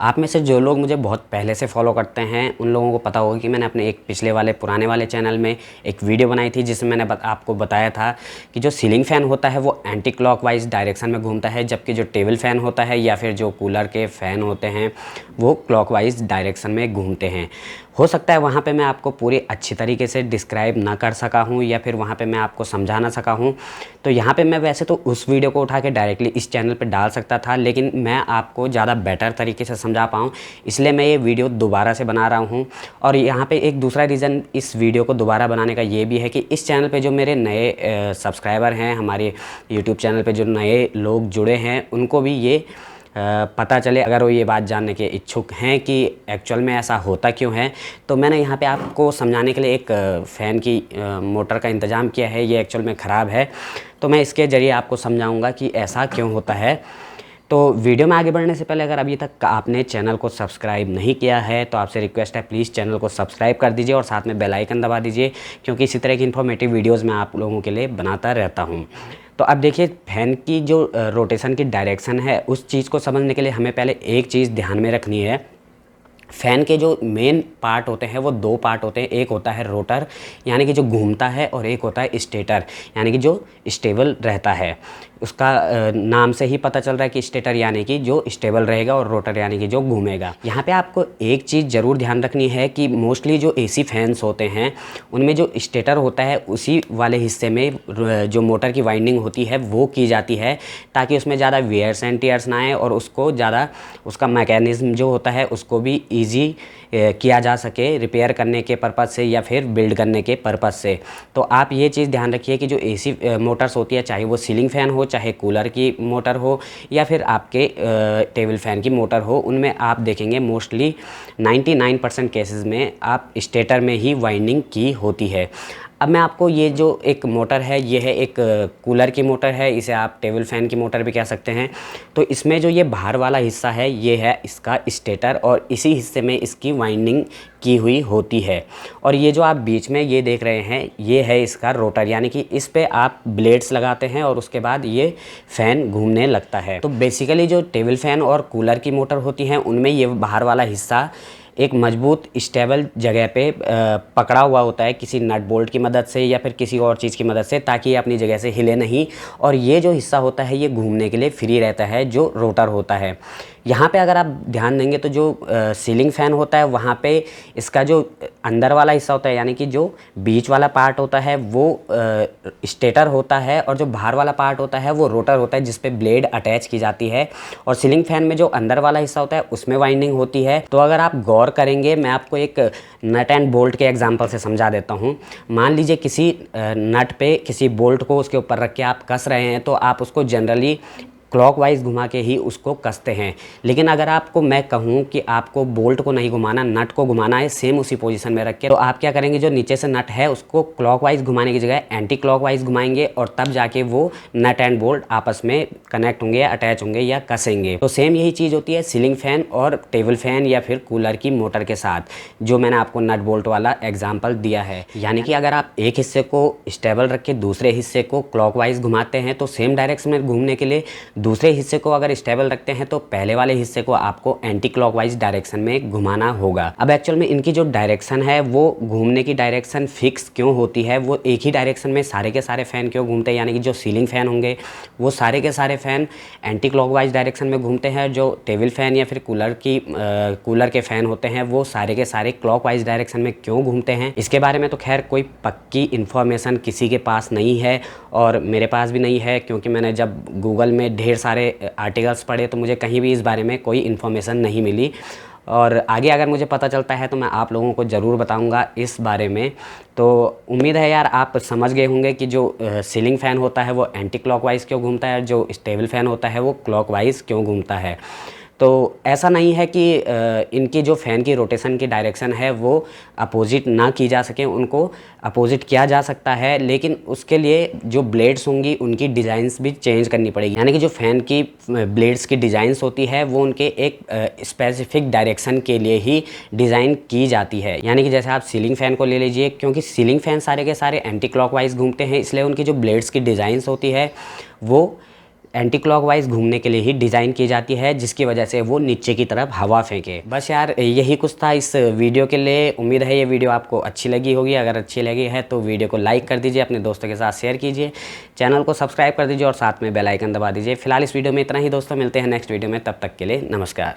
आप में से जो लोग मुझे बहुत पहले से फॉलो करते हैं उन लोगों को पता होगा कि मैंने अपने एक पिछले वाले पुराने वाले चैनल में एक वीडियो बनाई थी जिसमें मैंने आपको बताया था कि जो सीलिंग फ़ैन होता है वो एंटी क्लॉकवाइज डायरेक्शन में घूमता है, जबकि जो टेबल फ़ैन होता है या फिर जो कूलर के फ़ैन होते हैं वो क्लॉकवाइज डायरेक्शन में घूमते हैं। हो सकता है वहाँ पे मैं आपको पूरी अच्छी तरीके से डिस्क्राइब ना कर सका हूँ या फिर वहाँ पे मैं आपको समझा ना सका हूँ। तो यहाँ पे मैं वैसे तो उस वीडियो को उठा के डायरेक्टली इस चैनल पे डाल सकता था, लेकिन मैं आपको ज़्यादा बेटर तरीके से समझा पाऊँ इसलिए मैं ये वीडियो दोबारा से बना रहा हूँ। और यहाँ पे एक दूसरा रीज़न इस वीडियो को दोबारा बनाने का ये भी है कि इस चैनल पर जो मेरे नए सब्सक्राइबर हैं, हमारे यूट्यूब चैनल पर जो नए लोग जुड़े हैं, उनको भी ये पता चले, अगर वो ये बात जानने के इच्छुक हैं कि एक्चुअल में ऐसा होता क्यों है। तो मैंने यहाँ पे आपको समझाने के लिए एक फ़ैन की मोटर का इंतज़ाम किया है। ये एक्चुअल में ख़राब है, तो मैं इसके ज़रिए आपको समझाऊंगा कि ऐसा क्यों होता है। तो वीडियो में आगे बढ़ने से पहले अगर अभी तक आपने चैनल को सब्सक्राइब नहीं किया है तो आपसे रिक्वेस्ट है, प्लीज़ चैनल को सब्सक्राइब कर दीजिए और साथ में बेल आइकन दबा दीजिए, क्योंकि इसी तरह की इन्फॉर्मेटिव वीडियोज़ मैं आप लोगों के लिए बनाता रहता हूँ। तो अब देखिए, फैन की जो रोटेशन की डायरेक्शन है उस चीज़ को समझने के लिए हमें पहले एक चीज़ ध्यान में रखनी है। फ़ैन के जो मेन पार्ट होते हैं वो दो पार्ट होते हैं। एक होता है रोटर यानी कि जो घूमता है, और एक होता है स्टेटर यानी कि जो स्टेबल रहता है। उसका नाम से ही पता चल रहा है कि स्टेटर यानी कि जो स्टेबल रहेगा और रोटर यानी कि जो घूमेगा। यहाँ पे आपको एक चीज़ ज़रूर ध्यान रखनी है कि मोस्टली जो एसी फैंस होते हैं उनमें जो स्टेटर होता है उसी वाले हिस्से में जो मोटर की वाइंडिंग होती है वो की जाती है, ताकि उसमें ज़्यादा वेयर्स एंड टियर्स ना आए और उसको ज़्यादा उसका मैकेनिज़्म जो होता है उसको भी ईजी किया जा सके रिपेयर करने के पर्पज़ से या फिर बिल्ड करने के पर्पज़ से। तो आप ये चीज़ ध्यान रखिए कि जो एसी मोटर्स होती है, चाहे वो सीलिंग फ़ैन हो, चाहे कूलर की मोटर हो या फिर आपके टेबल फ़ैन की मोटर हो, उनमें आप देखेंगे मोस्टली 99% केसेस में आप स्टेटर में ही वाइंडिंग की होती है। अब मैं आपको ये जो एक मोटर है, ये है एक कूलर की मोटर है, इसे आप टेबल फ़ैन की मोटर भी कह सकते हैं। तो इसमें जो ये बाहर वाला हिस्सा है ये है इसका स्टेटर, और इसी हिस्से में इसकी वाइंडिंग की हुई होती है। और ये जो आप बीच में ये देख रहे हैं ये है इसका रोटर, यानी कि इस पे आप ब्लेड्स लगाते हैं और उसके बाद ये फ़ैन घूमने लगता है। तो बेसिकली जो टेबल फ़ैन और कूलर की मोटर होती हैं उनमें ये बाहर वाला हिस्सा एक मजबूत स्टेबल जगह पे पकड़ा हुआ होता है किसी नट बोल्ट की मदद से या फिर किसी और चीज़ की मदद से, ताकि ये अपनी जगह से हिले नहीं। और ये जो हिस्सा होता है ये घूमने के लिए फ्री रहता है, जो रोटर होता है। यहाँ पे अगर आप ध्यान देंगे तो जो सीलिंग फ़ैन होता है वहाँ पे इसका जो अंदर वाला हिस्सा होता है यानी कि जो बीच वाला पार्ट होता है वो स्टेटर होता है, और जो बाहर वाला पार्ट होता है वो रोटर होता है जिस पे ब्लेड अटैच की जाती है। और सीलिंग फ़ैन में जो अंदर वाला हिस्सा होता है उसमें वाइंडिंग होती है। तो अगर आप गौर करेंगे, मैं आपको एक नट एंड बोल्ट के एग्जांपल से समझा देता हूँ। मान लीजिए किसी नट पे किसी बोल्ट को उसके ऊपर रख के आप कस रहे हैं, तो आप उसको जनरली क्लॉकवाइज घुमा के ही उसको कसते हैं। लेकिन अगर आपको मैं कहूँ कि आपको बोल्ट को नहीं घुमाना, नट को घुमाना है सेम उसी पोजीशन में रख के, तो आप क्या करेंगे, जो नीचे से नट है उसको क्लॉकवाइज घुमाने की जगह एंटी क्लॉकवाइज घुमाएंगे, और तब जाके वो नट एंड बोल्ट आपस में कनेक्ट होंगे, अटैच होंगे या कसेंगे। तो सेम यही चीज़ होती है सीलिंग फ़ैन और टेबल फ़ैन या फिर कूलर की मोटर के साथ, जो मैंने आपको नट बोल्ट वाला एग्जाम्पल दिया है। यानी कि अगर आप एक हिस्से को स्टेबल रख के दूसरे हिस्से को क्लॉकवाइज घुमाते हैं तो सेम डायरेक्शन में घूमने के लिए दूसरे हिस्से को अगर स्टेबल रखते हैं तो पहले वाले हिस्से को आपको एंटी क्लॉकवाइज डायरेक्शन में घुमाना होगा। अब एक्चुअल में इनकी जो डायरेक्शन है वो घूमने की डायरेक्शन फिक्स क्यों होती है, वो एक ही डायरेक्शन में सारे के सारे फ़ैन क्यों घूमते हैं, यानी कि जो सीलिंग फ़ैन होंगे वो सारे के सारे फ़ैन एंटी क्लॉकवाइज डायरेक्शन में घूमते हैं, जो टेबल फ़ैन या फिर कूलर के फ़ैन होते हैं वो सारे के सारे क्लॉकवाइज डायरेक्शन में क्यों घूमते हैं। इसके बारे में तो खैर कोई पक्की इन्फॉर्मेशन किसी के पास नहीं है और मेरे पास भी नहीं है, क्योंकि मैंने जब गूगल में ढेर सारे आर्टिकल्स पढ़े तो मुझे कहीं भी इस बारे में कोई इन्फॉर्मेशन नहीं मिली। और आगे अगर मुझे पता चलता है तो मैं आप लोगों को ज़रूर बताऊंगा इस बारे में। तो उम्मीद है यार आप समझ गए होंगे कि जो सीलिंग फ़ैन होता है वो एंटी क्लॉकवाइज़ क्यों घूमता है, जो स्टेबल फ़ैन होता है वो क्लॉकवाइज़ क्यों घूमता है। तो ऐसा नहीं है कि इनकी जो फ़ैन की रोटेशन की डायरेक्शन है वो अपोजिट ना की जा सके, उनको अपोजिट किया जा सकता है, लेकिन उसके लिए जो ब्लेड्स होंगी उनकी डिज़ाइंस भी चेंज करनी पड़ेगी। यानी कि जो फ़ैन की ब्लेड्स की डिज़ाइंस होती है वो उनके एक स्पेसिफिक डायरेक्शन के लिए ही डिज़ाइन की जाती है। यानी कि जैसे आप सीलिंग फ़ैन को ले लीजिए, क्योंकि सीलिंग फ़ैन सारे के सारे एंटी क्लॉकवाइज घूमते हैं, इसलिए उनकी जो ब्लेड्स की डिज़ाइंस होती है वो एंटी क्लॉकवाइज घूमने के लिए ही डिज़ाइन की जाती है, जिसकी वजह से वो नीचे की तरफ हवा फेंके। बस यार यही कुछ था इस वीडियो के लिए। उम्मीद है ये वीडियो आपको अच्छी लगी होगी। अगर अच्छी लगी है तो वीडियो को लाइक कर दीजिए, अपने दोस्तों के साथ शेयर कीजिए, चैनल को सब्सक्राइब कर दीजिए और साथ में बेल आइकन दबा दीजिए। फिलहाल इस वीडियो में इतना ही दोस्तों, मिलते हैं नेक्स्ट वीडियो में, तब तक के लिए नमस्कार।